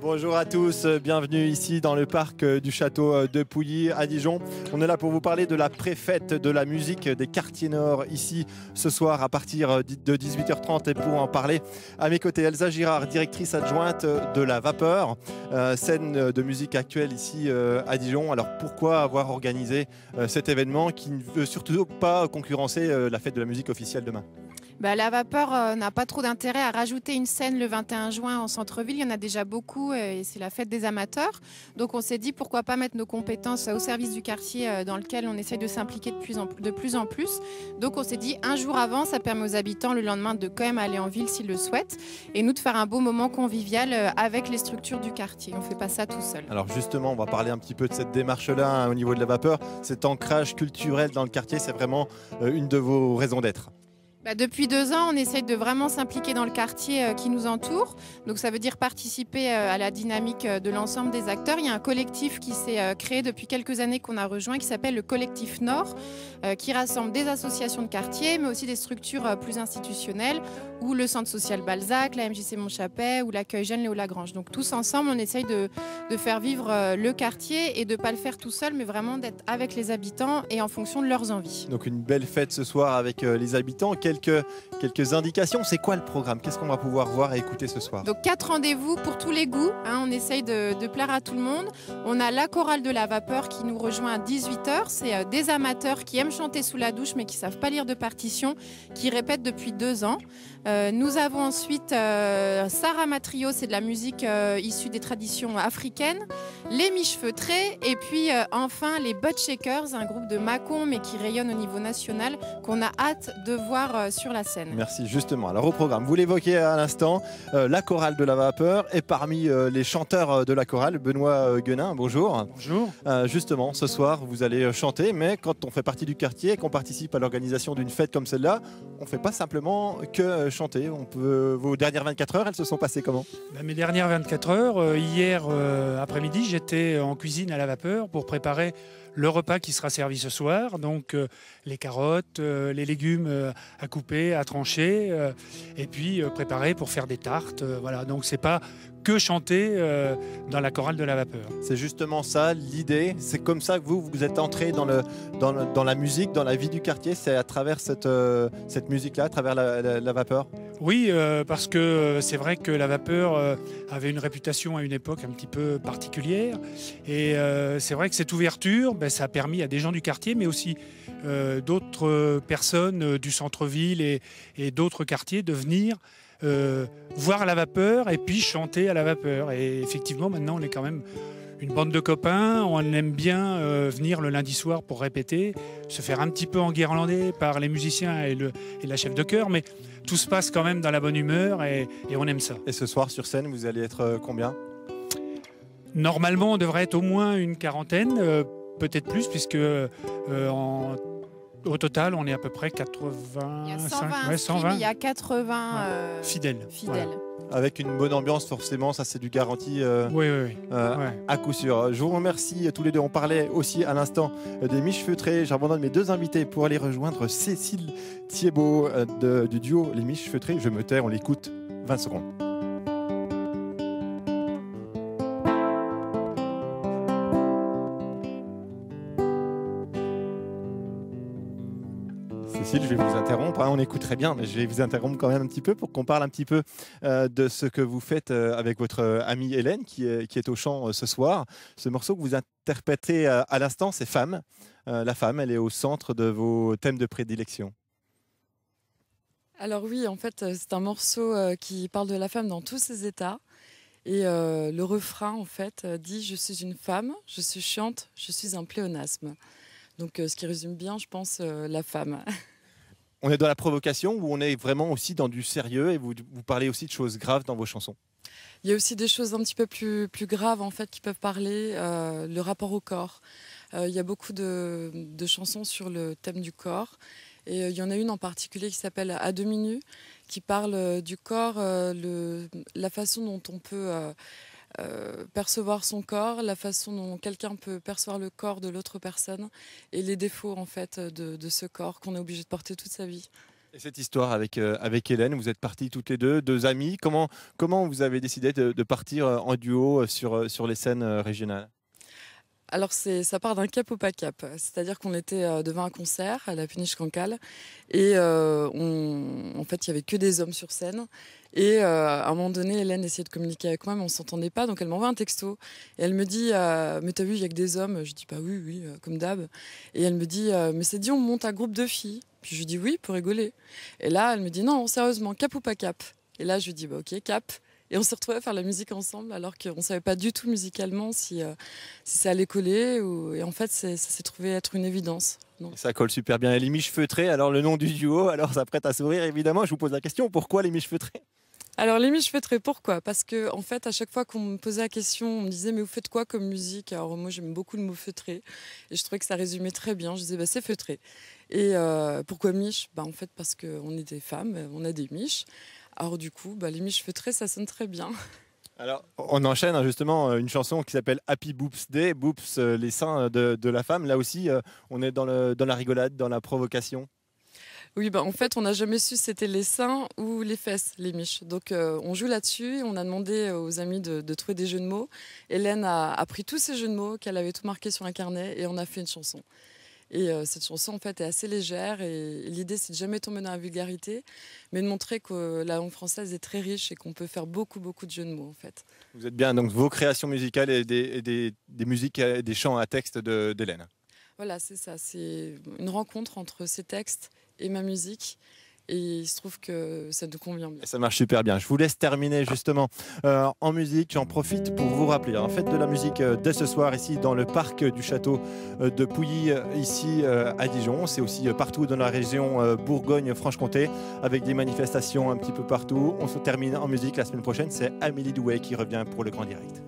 Bonjour à tous, bienvenue ici dans le parc du château de Pouilly à Dijon. On est là pour vous parler de la préfète de la musique des quartiers nord ici ce soir à partir de 18h30 et pour en parler à mes côtés Elsa Girard, directrice adjointe de la Vapeur, scène de musique actuelle ici à Dijon. Alors pourquoi avoir organisé cet événement qui ne veut surtout pas concurrencer la fête de la musique officielle demain? La Vapeur n'a pas trop d'intérêt à rajouter une scène le 21 juin en centre-ville. Il y en a déjà beaucoup et c'est la fête des amateurs. Donc on s'est dit pourquoi pas mettre nos compétences au service du quartier dans lequel on essaye de s'impliquer de plus en plus. Donc on s'est dit un jour avant, ça permet aux habitants le lendemain de quand même aller en ville s'ils le souhaitent. Et nous de faire un beau moment convivial avec les structures du quartier. On ne fait pas ça tout seul. Alors justement, on va parler un petit peu de cette démarche-là au niveau de la Vapeur. Cet ancrage culturel dans le quartier, c'est vraiment une de vos raisons d'être. Depuis 2 ans, on essaye de vraiment s'impliquer dans le quartier qui nous entoure. Donc ça veut dire participer à la dynamique de l'ensemble des acteurs. Il y a un collectif qui s'est créé depuis quelques années qu'on a rejoint qui s'appelle le Collectif Nord, qui rassemble des associations de quartier, mais aussi des structures plus institutionnelles, ou le Centre social Balzac, la MJC Montchapet ou l'accueil jeune Léo Lagrange. Donc tous ensemble, on essaye de faire vivre le quartier et de ne pas le faire tout seul, mais vraiment d'être avec les habitants et en fonction de leurs envies. Donc une belle fête ce soir avec les habitants. Quelques indications, c'est quoi le programme? Qu'est-ce qu'on va pouvoir voir et écouter ce soir? Donc 4 rendez-vous pour tous les goûts, on essaye de plaire à tout le monde. On a la chorale de la Vapeur qui nous rejoint à 18h. C'est des amateurs qui aiment chanter sous la douche mais qui ne savent pas lire de partition, qui répètent depuis 2 ans. Nous avons ensuite Sarah Matrio, c'est de la musique issue des traditions africaines, les Miches Feutrées et puis enfin les Butt Shakers, un groupe de Mâcon mais qui rayonne au niveau national qu'on a hâte de voir sur la scène. Merci, justement. Alors au programme, vous l'évoquiez à l'instant, la chorale de la Vapeur et parmi les chanteurs de la chorale, Benoît Guenin, bonjour. Bonjour. Justement, ce soir, vous allez chanter, mais quand on fait partie du quartier et qu'on participe à l'organisation d'une fête comme celle-là, on ne fait pas simplement que chanter. Vos dernières 24 heures, elles se sont passées comment? Mes dernières 24 heures, hier après-midi, j'étais en cuisine à la Vapeur pour préparer le repas qui sera servi ce soir. Donc les carottes, les légumes à couper, à trancher, et puis préparer pour faire des tartes. Voilà. Donc c'est pas que chanter dans la chorale de la Vapeur. C'est justement ça l'idée. C'est comme ça que vous êtes entré dans la musique, dans la vie du quartier. C'est à travers cette musique-là, à travers la Vapeur. Oui, parce que c'est vrai que la Vapeur avait une réputation à une époque un petit peu particulière. Et c'est vrai que cette ouverture, ça a permis à des gens du quartier, mais aussi d'autres personnes du centre-ville et d'autres quartiers de venir voir la Vapeur et puis chanter à la Vapeur. Et effectivement, maintenant, on est quand même une bande de copains. On aime bien venir le lundi soir pour répéter, se faire un petit peu enguirlander par les musiciens et la chef de chœur, mais tout se passe quand même dans la bonne humeur et on aime ça. Et ce soir, sur scène, vous allez être combien? Normalement, on devrait être au moins une quarantaine, peut-être plus, puisque au total, on est à peu près 85, il y a 120 ouais, 120. mais il y a 80 fidèles. fidèles. Voilà. Avec une bonne ambiance, forcément, ça c'est du garanti Oui. à coup sûr. Je vous remercie tous les deux. On parlait aussi à l'instant des Miches Feutrées. J'abandonne mes deux invités pour aller rejoindre Cécile Thiebaud du duo Les Miches Feutrées. Je me tais, on l'écoute 20 secondes. Cécile, je vais vous interrompre, on écoute très bien, mais je vais vous interrompre quand même un petit peu pour qu'on parle un petit peu de ce que vous faites avec votre amie Hélène qui est au chant ce soir. Ce morceau que vous interprétez à l'instant, c'est Femme. La femme, elle est au centre de vos thèmes de prédilection. Alors oui, en fait, c'est un morceau qui parle de la femme dans tous ses états. Et le refrain, en fait, dit « Je suis une femme, je suis chiante, je suis un pléonasme ». Donc ce qui résume bien, je pense, la femme. On est dans la provocation ou on est vraiment aussi dans du sérieux et vous parlez aussi de choses graves dans vos chansons? Il y a aussi des choses un petit peu plus graves, en fait, qui peuvent parler, le rapport au corps. Il y a beaucoup de chansons sur le thème du corps. Et il y en a une en particulier qui s'appelle « À demi nu », qui parle du corps, la façon dont on peut percevoir son corps, la façon dont quelqu'un peut percevoir le corps de l'autre personne et les défauts en fait de ce corps qu'on est obligé de porter toute sa vie. Et cette histoire avec Hélène, vous êtes parties toutes les deux amies. Comment vous avez décidé de partir en duo sur les scènes régionales? Alors ça part d'un cap au pas cap, c'est-à-dire qu'on était devant un concert à la Péniche Cancale et en fait il y avait que des hommes sur scène et à un moment donné Hélène essayait de communiquer avec moi mais on s'entendait pas donc elle m'envoie un texto et elle me dit mais t'as vu il y a que des hommes, je dis bah oui comme d'hab et elle me dit mais c'est dit on monte un groupe de filles, puis je lui dis oui pour rigoler et là elle me dit non sérieusement cap ou pas cap et là je lui dis bah ok cap. Et on s'est retrouvés à faire la musique ensemble alors qu'on ne savait pas du tout musicalement si ça allait coller. Et en fait, ça s'est trouvé être une évidence. Et ça colle super bien. Et les miches feutrées, alors le nom du duo, alors ça prête à sourire évidemment. Je vous pose la question, pourquoi les miches feutrées? Alors les miches feutrées, pourquoi? Parce que en fait, à chaque fois qu'on me posait la question, on me disait mais vous faites quoi comme musique? Alors moi j'aime beaucoup le mot feutré et je trouvais que ça résumait très bien. Je disais bah, c'est feutré. Et pourquoi miches? Bah, en fait parce qu'on est des femmes, on a des miches. Alors du coup, bah, les miches feutrées, ça sonne très bien. Alors, on enchaîne justement une chanson qui s'appelle Happy Boops Day, Boops, les seins de la femme. Là aussi, on est dans la rigolade, dans la provocation. Oui, bah, en fait, on n'a jamais su si c'était les seins ou les fesses, les miches. Donc on joue là-dessus, on a demandé aux amis de trouver des jeux de mots. Hélène a pris tous ces jeux de mots qu'elle avait tout marqué sur un carnet et on a fait une chanson. Et cette chanson, en fait, est assez légère et l'idée, c'est de jamais tomber dans la vulgarité, mais de montrer que la langue française est très riche et qu'on peut faire beaucoup de jeux de mots, en fait. Vous êtes bien, donc vos créations musicales et des musiques, des chants à texte d'Hélène. Voilà, c'est ça. C'est une rencontre entre ces textes et ma musique. Et il se trouve que ça nous convient bien. Et ça marche super bien. Je vous laisse terminer justement en musique. J'en profite pour vous rappeler. Faites de la musique dès ce soir ici dans le parc du château de Pouilly, ici à Dijon. C'est aussi partout dans la région Bourgogne-Franche-Comté avec des manifestations un petit peu partout. On se termine en musique la semaine prochaine. C'est Amélie Douai qui revient pour le Grand Direct.